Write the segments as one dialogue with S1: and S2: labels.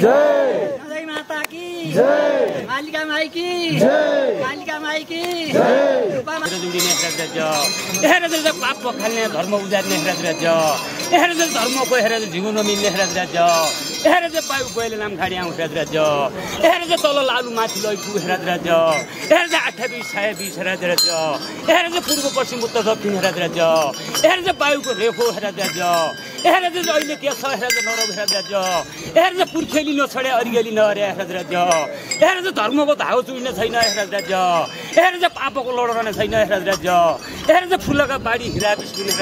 S1: जय,
S2: नदै माता की
S1: जय,
S2: कालिका माई की
S1: जय,
S2: कालिका माई की
S1: जय।
S3: हेरेर पाप पखाल्ने धर्म उजार्ने हेरेर धर्मको हेरेर जिउन मिल्ने हेरेर पायु गएले नाम खाडी आउँछ हेरेर तल लालु माथि लैकु हेरेर 28 26 हेरेर पूर्व पश्चिम उत्तर दक्षिण हेरेर पायुको रेखो हेरेर अहिले के छ हेरेर नरौ हेरेर पुर्खेली नछडे अरिगेली नहरे हेरेर धर्मको धागो चुइने छैन हेरेर पापको लडो रहने छैन हेरेर फुलका बाडी हिरा बिस्कुने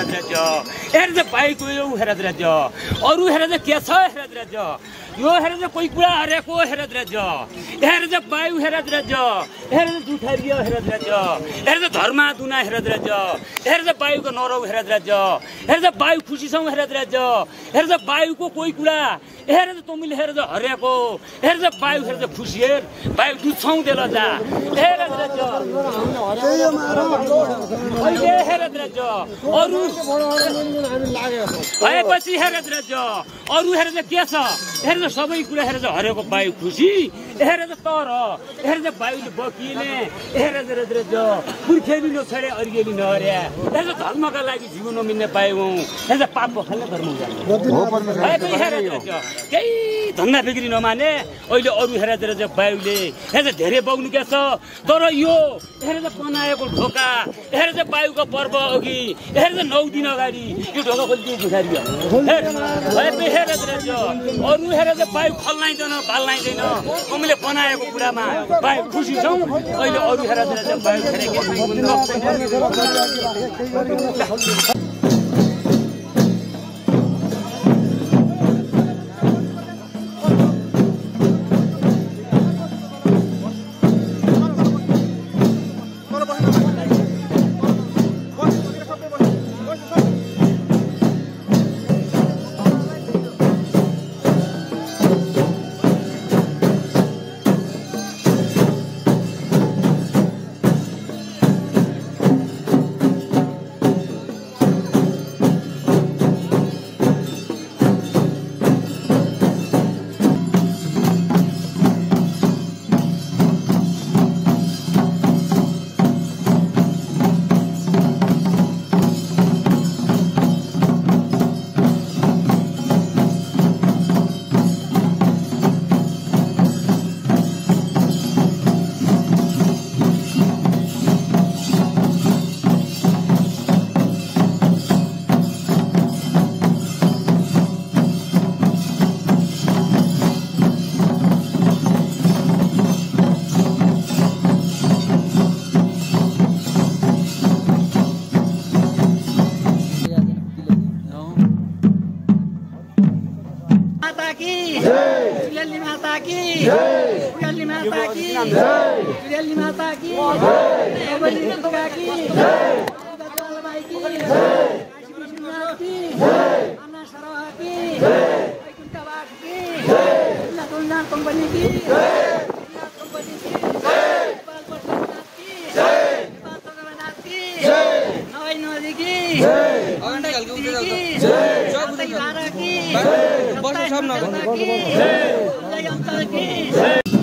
S3: हेरेर पाइको यो हेरेर अरु हेरेर के छ हेरेर यो हेरेर कोही कुरा हरेको हेरेर पायु हेरेर दुठरियो हेरेर धर्म दुना हेरेर पायुको नरौ हेरेर पायु खुसी छौ हेरेर पायुको कोही कुरा हेरेर तमिले हेरेर हरेको हेरेर पायु हेरेर खुसी पायु दुछौ देला जा हेरेर अरु भएपछि हेरेर अरु हेरेर के छ हेरेर सबै कुरा हेरेर हरेको पायु खुसी हेरेर तर हेरेर पायुले बकिने हेरेर पुर्खेली नछडे अरिगेली नहरे हेरेर धर्मका लागि जीवन नमिल्ने पायौ हेरेर पाप पखाल्ने धर्म केही धन्दा बिक्री नमाने अहिले अरु हेरेर पायुले हेरेर धेरै बग्नु के छ तर यो हेरेर बनाएको ढोका हेरेर पायुको पर्व अघि हेरेर 9 दिन अगाडि यो ढोका खोलिदिए भिखारियो हेरेर अरु हेरेर पायु खल्लाइदैन बाल्लाइदैन हामीले बनाएको कुरामा पायु खुसी छौँ अहिले अरु हेरेर पायु
S2: की